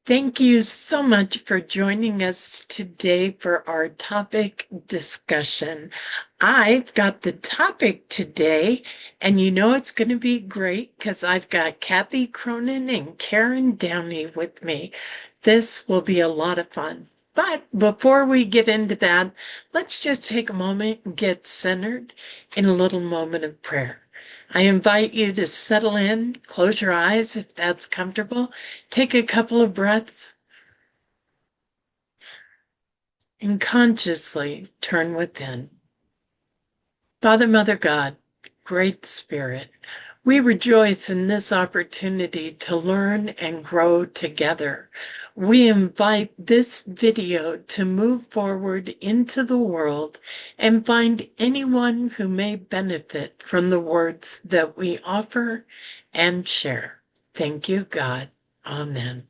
Thank you so much for joining us today for our topic discussion. I've got the topic today, and you know it's going to be great because I've got Kathy Cronin and Karen Downey with me. This will be a lot of fun. But before we get into that, let's just take a moment and get centered in a little moment of prayer. I invite you to settle in, close your eyes if that's comfortable, take a couple of breaths, and consciously turn within. Father, Mother, God, Great Spirit, we rejoice in this opportunity to learn and grow together. We invite this video to move forward into the world and find anyone who may benefit from the words that we offer and share. Thank you, God. Amen.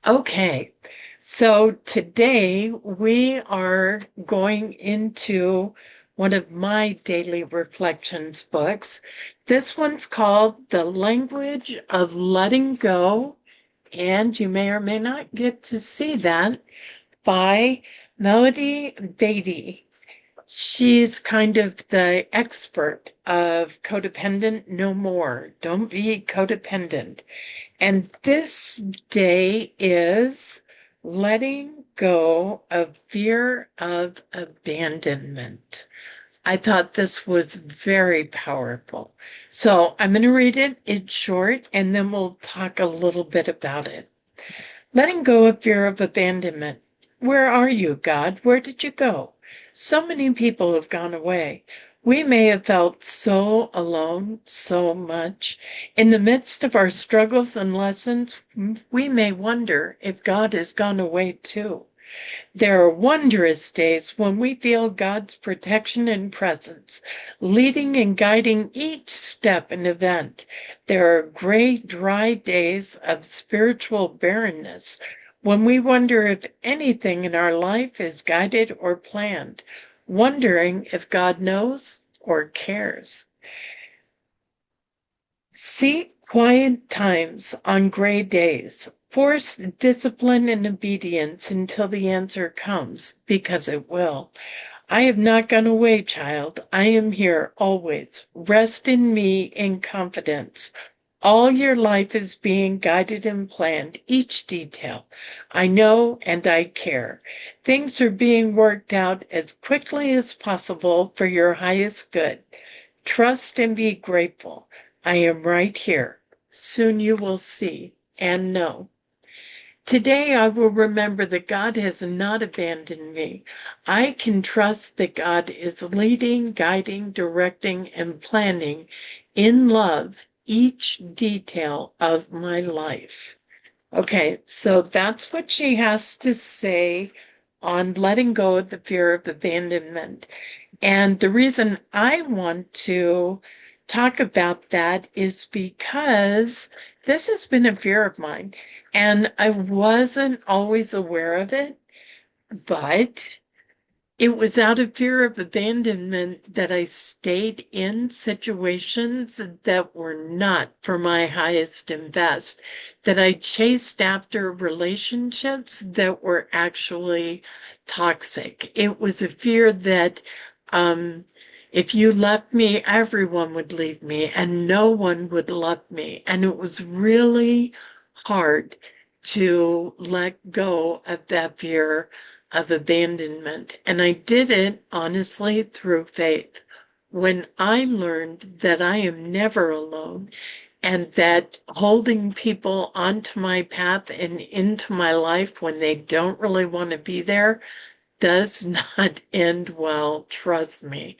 Okay, so today we are going into one of my daily reflections books. This one's called The Language of Letting Go, and you may or may not get to see that, by Melody Beattie. She's kind of the expert of codependent no more. Don't be codependent. And this day is letting go of fear of abandonment. I thought this was very powerful. So I'm going to read it. It's short, and then we'll talk a little bit about it. Letting go of fear of abandonment. Where are you, God? Where did you go? So many people have gone away. We may have felt so alone so much. In the midst of our struggles and lessons, we may wonder if God has gone away too. There are wondrous days when we feel God's protection and presence, leading and guiding each step and event. There are gray, dry days of spiritual barrenness when we wonder if anything in our life is guided or planned, wondering if God knows or cares. Seek quiet times on gray days. Force discipline and obedience until the answer comes, because it will. I have not gone away, child. I am here always. Rest in me in confidence. All your life is being guided and planned, each detail. I know and I care. Things are being worked out as quickly as possible for your highest good. Trust and be grateful. I am right here. Soon you will see and know. Today I will remember that God has not abandoned me. I can trust that God is leading, guiding, directing, and planning in love each detail of my life. Okay, so that's what she has to say on letting go of the fear of abandonment. And the reason I want to talk about that is because this has been a fear of mine, and I wasn't always aware of it, but it was out of fear of abandonment that I stayed in situations that were not for my highest and best, that I chased after relationships that were actually toxic. It was a fear that if you left me, everyone would leave me and no one would love me. And it was really hard to let go of that fear of abandonment. And I did it, honestly, through faith. When I learned that I am never alone and that holding people onto my path and into my life when they don't really want to be there does not end well, trust me.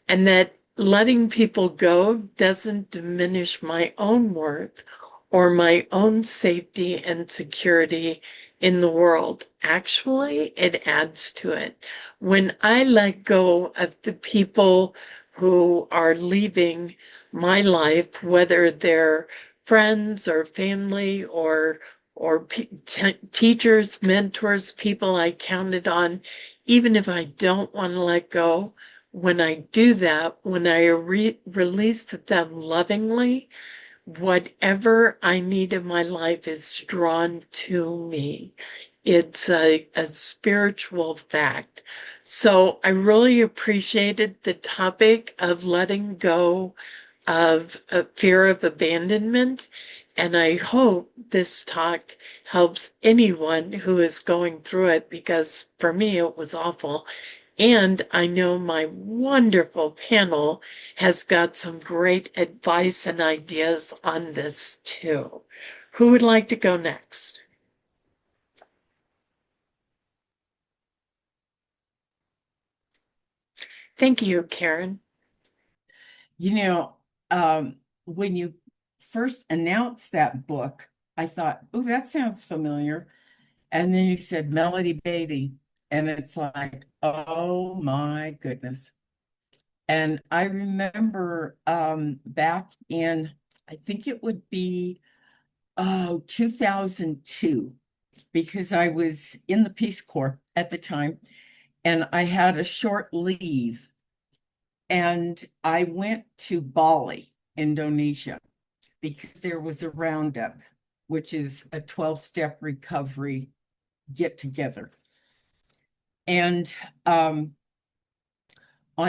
And that letting people go doesn't diminish my own worth or my own safety and security in the world. Actually, it adds to it. When I let go of the people who are leaving my life, whether they're friends or family or teachers, mentors, people I counted on, even if I don't want to let go, when I do that, when I release them lovingly, whatever I need in my life is drawn to me. It's a spiritual fact. So I really appreciated the topic of letting go of fear of abandonment. And I hope this talk helps anyone who is going through it because for me it was awful. And I know my wonderful panel has got some great advice and ideas on this too. Who would like to go next? Thank you, Karen. You know, when you first announced that book, I thought, oh, that sounds familiar. And then you said Melody Beattie, and it's like, oh my goodness. And I remember back in, I think it would be 2002, because I was in the Peace Corps at the time, and I had a short leave, and I went to Bali, Indonesia, because there was a roundup, which is a 12-step recovery get together. And on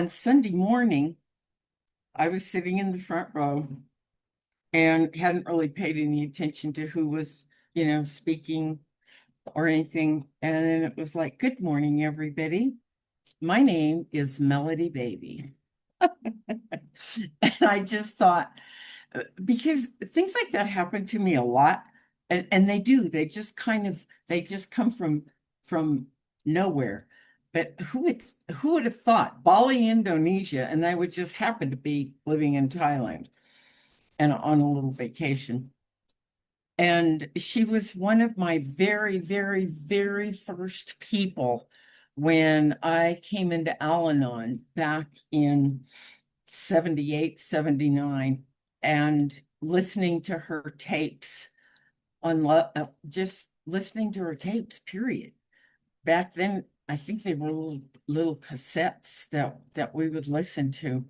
Sunday morning, I was sitting in the front row and hadn't really paid any attention to who was, speaking or anything. And then it was like, good morning, everybody. My name is Melody Beattie. And I just thought, because things like that happen to me a lot, and they do, they just come from nowhere. But who would have thought Bali, Indonesia, and I would just happen to be living in Thailand and on a little vacation. And she was one of my very, very, very first people when I came into Al-Anon back in 78, 79, and listening to her tapes just listening to her tapes, period. Back then, I think they were little cassettes that we would listen to.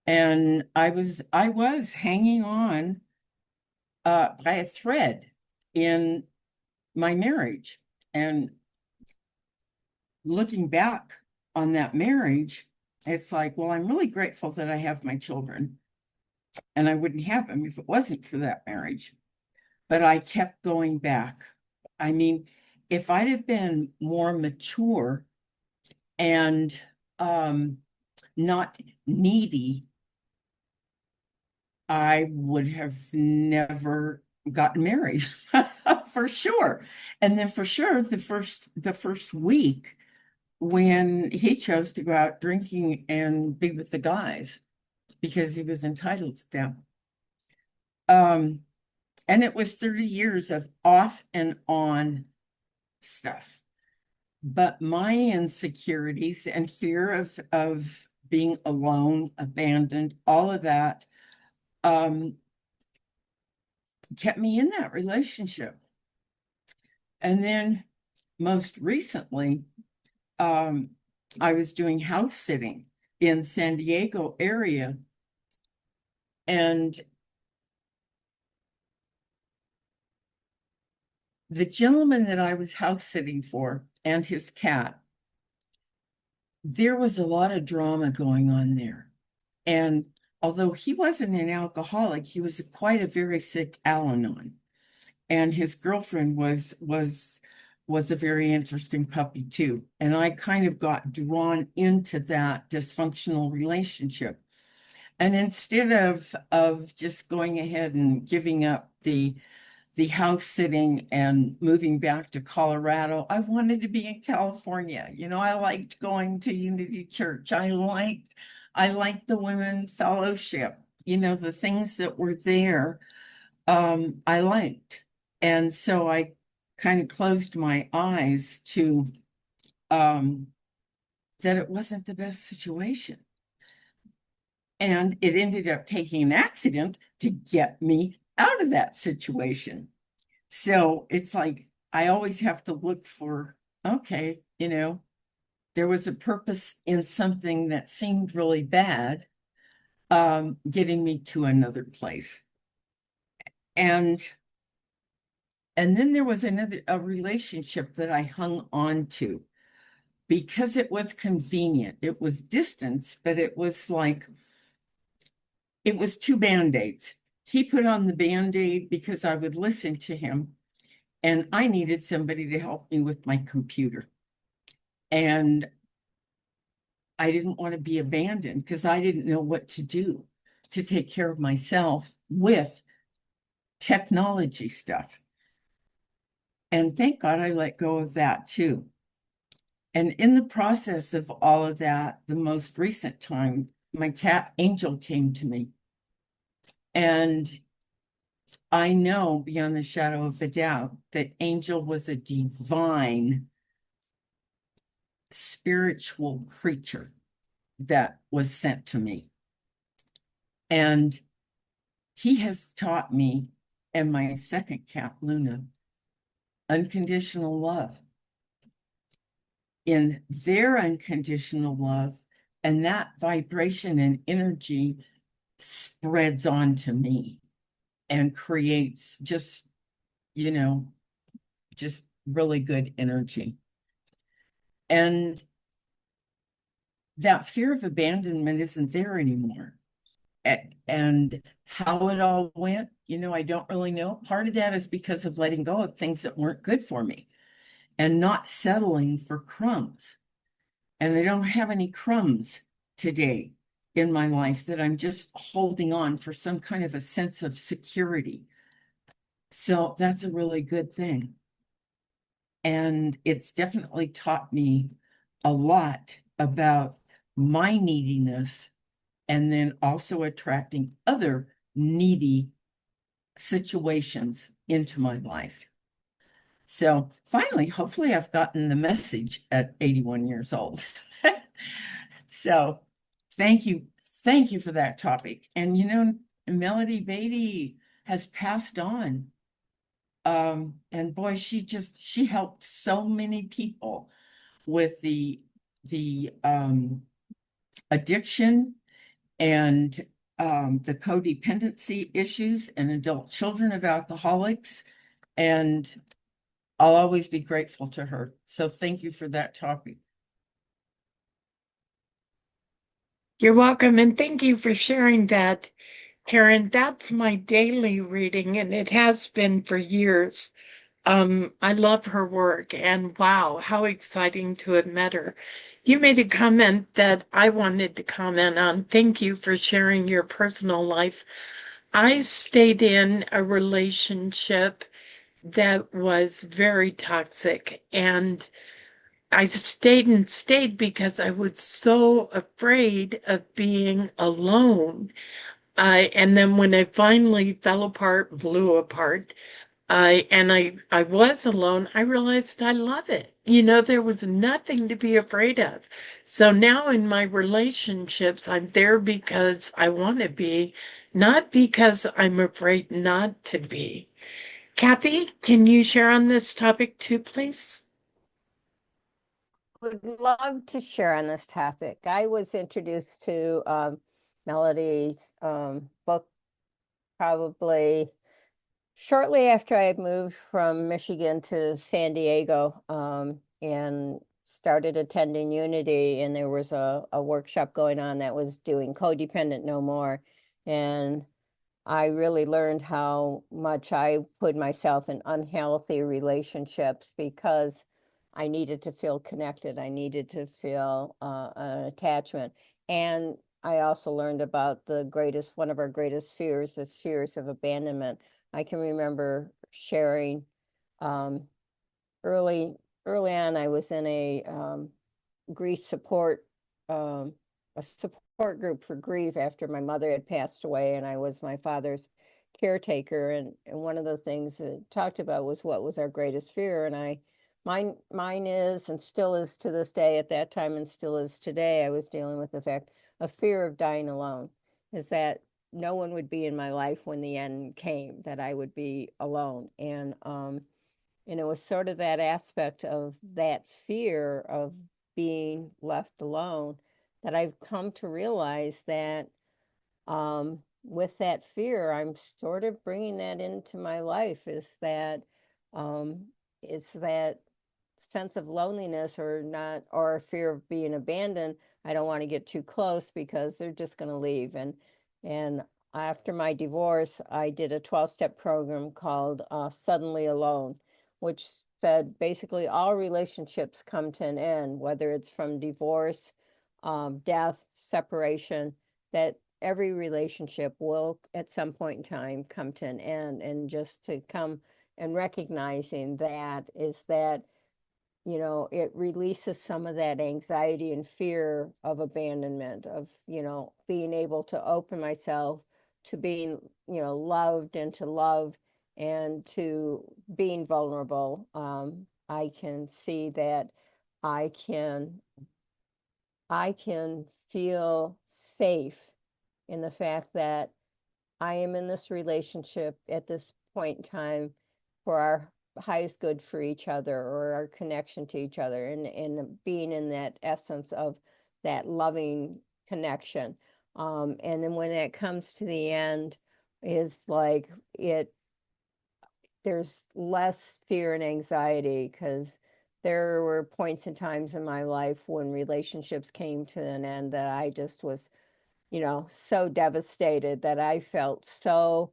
And I was hanging on by a thread in my marriage. And looking back on that marriage, it's like, well, I'm really grateful that I have my children, and I wouldn't have them if it wasn't for that marriage. But I kept going back. I mean, if I'd have been more mature and not needy, I would have never gotten married for sure. And then for sure, the first week when he chose to go out drinking and be with the guys because he was entitled to them. Um, and it was 30 years of off and on stuff. But my insecurities and fear of being alone, abandoned, all of that um, kept me in that relationship. And then most recently, um, I was doing house sitting in San Diego area, and the gentleman that I was house sitting for and his cat, there was a lot of drama going on there. And although he wasn't an alcoholic, he was quite a very sick Al-Anon. And his girlfriend was a very interesting puppy too. And I kind of got drawn into that dysfunctional relationship. And instead of just going ahead and giving up the house sitting and moving back to Colorado, I wanted to be in California. I liked going to Unity Church. I liked the women fellowship, the things that were there, I liked. And so I kind of closed my eyes to um, that it wasn't the best situation. And it ended up taking an accident to get me out of that situation. So it's like I always have to look for, okay, there was a purpose in something that seemed really bad, getting me to another place. And then there was a relationship that I hung on to because it was convenient. It was distance, but it was like it was two band-aids. He put on the band-aid because I would listen to him, and I needed somebody to help me with my computer. And I didn't want to be abandoned because I didn't know what to do to take care of myself with technology stuff. And thank God I let go of that too. And in the process of all of that, the most recent time, my cat Angel came to me. And I know beyond the shadow of a doubt that Angel was a divine spiritual creature that was sent to me. And he has taught me and my second cat, Luna, unconditional love. In their unconditional love, and that vibration and energy spreads on to me and creates just, you know, just really good energy. And that fear of abandonment isn't there anymore. And how it all went, I don't really know. Part of that is because of letting go of things that weren't good for me and not settling for crumbs. And I don't have any crumbs today in my life that I'm just holding on for some kind of a sense of security. So that's a really good thing. And it's definitely taught me a lot about my neediness and then also attracting other needy situations into my life. So finally, hopefully, I've gotten the message at 81 years old. So thank you. Thank you for that topic. And Melody Beattie has passed on. And boy, she helped so many people with the addiction and the codependency issues and adult children of alcoholics. And I'll always be grateful to her. So thank you for that topic. You're welcome, and thank you for sharing that, Karen. That's my daily reading, and it has been for years. I love her work, and wow, how exciting to have met her. You made a comment that I wanted to comment on. Thank you for sharing your personal life. I stayed in a relationship that was very toxic, and I stayed and stayed because I was so afraid of being alone. And then when I finally fell apart, blew apart, I was alone, I realized I love it. There was nothing to be afraid of. So now in my relationships, I'm there because I want to be, not because I'm afraid not to be. Kathy, can you share on this topic too, please? Would love to share on this topic. I was introduced to Melody's book probably shortly after I had moved from Michigan to San Diego and started attending Unity, and there was a workshop going on that was doing Codependent No More. And I really learned how much I put myself in unhealthy relationships because I needed to feel connected. I needed to feel an attachment. And I also learned about one of our greatest fears, is fears of abandonment. I can remember sharing um, early, early on, I was in grief support, a support group for grief after my mother had passed away, and I was my father's caretaker. And one of the things that it talked about was what was our greatest fear. And mine is and still is to this day, at that time and still is today, I was dealing with the fact of fear of dying alone, is that no one would be in my life when the end came, that I would be alone. And it was sort of that aspect of that fear of being left alone that I've come to realize that with that fear, I'm sort of bringing that into my life, it's that sense of loneliness or not, or fear of being abandoned. I don't want to get too close because they're just going to leave. And after my divorce, I did a 12-step program called Suddenly Alone, which said basically all relationships come to an end, whether it's from divorce, death, separation, that every relationship will at some point in time come to an end. And just to come and recognizing that is that, it releases some of that anxiety and fear of abandonment, of, being able to open myself to being, loved and to love and to being vulnerable. I can see that I can I can feel safe in the fact that I am in this relationship at this point in time for our highest good for each other, or our connection to each other, and being in that essence of that loving connection. And then when it comes to the end, is like there's less fear and anxiety, because there were points and times in my life when relationships came to an end that I just was, so devastated, that I felt so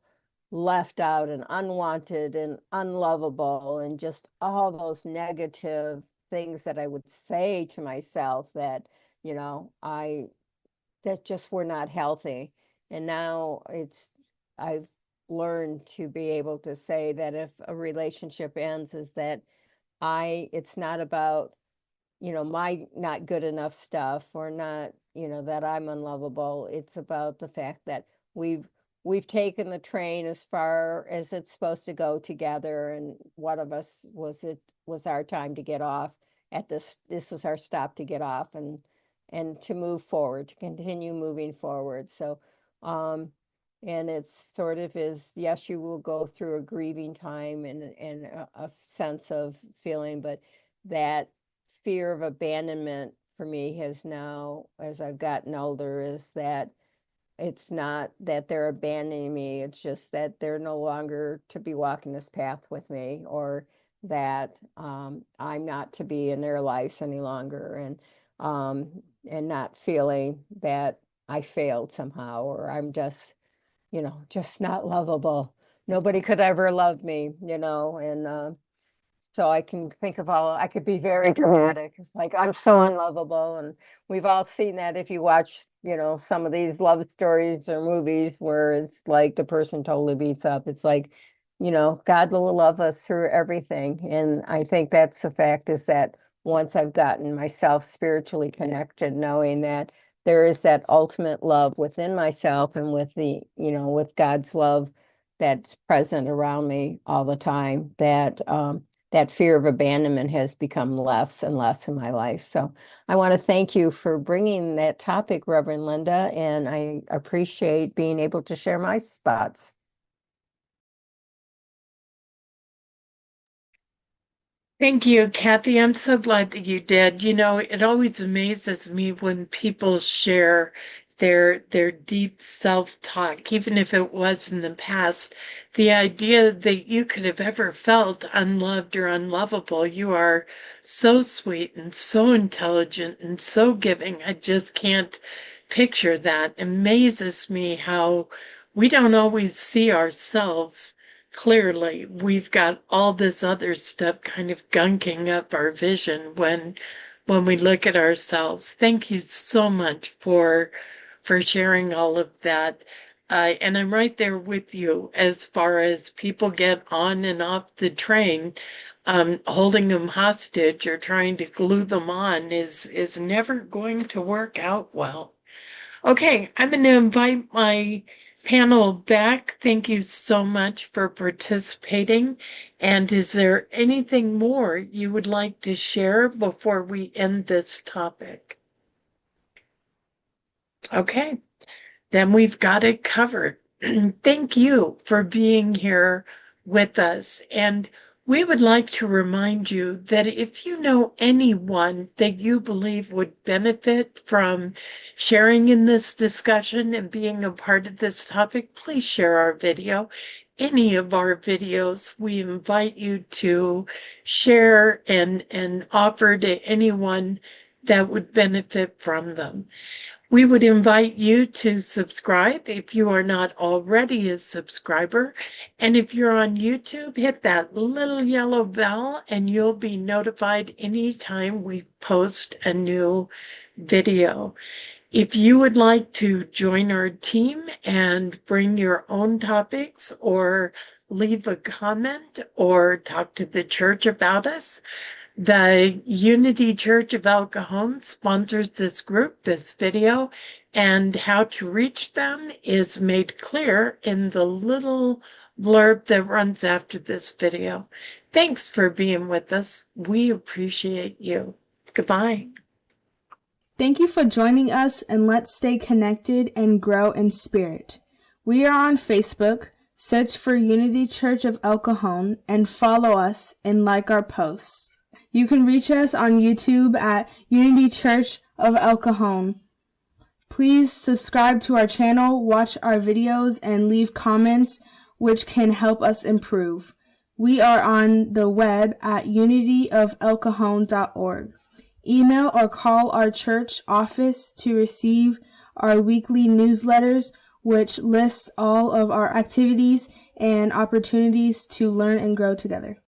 left out and unwanted and unlovable, and just all those negative things that I would say to myself that, I that just were not healthy. And now I've learned to be able to say that if a relationship ends, is that it's not about, my not good enough stuff, or not, that I'm unlovable. It's about the fact that we've taken the train as far as it's supposed to go together, and one of us was our time to get off at this was our stop to get off, and to move forward, to continue moving forward. So um and it's sort of is, yes, you will go through a grieving time, and a sense of feeling, but that fear of abandonment for me has now, as I've gotten older, is that it's not that they're abandoning me. It's just that they're no longer to be walking this path with me, or that I'm not to be in their lives any longer, and not feeling that I failed somehow, or I'm just not lovable. Nobody could ever love me, and so I can think of I could be very dramatic. It's like, I'm so unlovable. And we've all seen that if you watch, some of these love stories or movies where it's like the person totally beats up. It's like, God will love us through everything. And I think that's the fact, is that once I've gotten myself spiritually connected, knowing that there is that ultimate love within myself, and with God's love that's present around me all the time, that fear of abandonment has become less and less in my life. So I want to thank you for bringing that topic, Reverend Linda, and I appreciate being able to share my thoughts. Thank you, Kathy. I'm so glad that you did. It always amazes me when people share their deep self-talk, even if it was in the past. The idea that you could have ever felt unloved or unlovable. You are so sweet and so intelligent and so giving. I just can't picture that. It amazes me how we don't always see ourselves clearly. We've got all this other stuff kind of gunking up our vision when we look at ourselves. Thank you so much for sharing all of that. And I'm right there with you as far as people get on and off the train. Holding them hostage or trying to glue them on is never going to work out well. Okay, I'm going to invite my panel back. Thank you so much for participating. And is there anything more you would like to share before we end this topic? Okay, then we've got it covered. Thank you for being here with us. And We would like to remind you that if you know anyone that you believe would benefit from sharing in this discussion and being a part of this topic, please share our video. Any of our videos, we invite you to share and offer to anyone that would benefit from them. We would invite you to subscribe if you are not already a subscriber. And if you're on YouTube, hit that little yellow bell and you'll be notified anytime we post a new video. If you would like to join our team and bring your own topics or leave a comment or talk to the church about us, the Unity Church of El Cajon sponsors this group, this video, and how to reach them is made clear in the little blurb that runs after this video. Thanks for being with us. We appreciate you. Goodbye. Thank you for joining us, and let's stay connected and grow in spirit. We are on Facebook. Search for Unity Church of El Cajon and follow us and like our posts. You can reach us on YouTube at Unity Church of El Cajon. Please subscribe to our channel, watch our videos, and leave comments which can help us improve. We are on the web at unityofelcajon.org. Email or call our church office to receive our weekly newsletters, which lists all of our activities and opportunities to learn and grow together.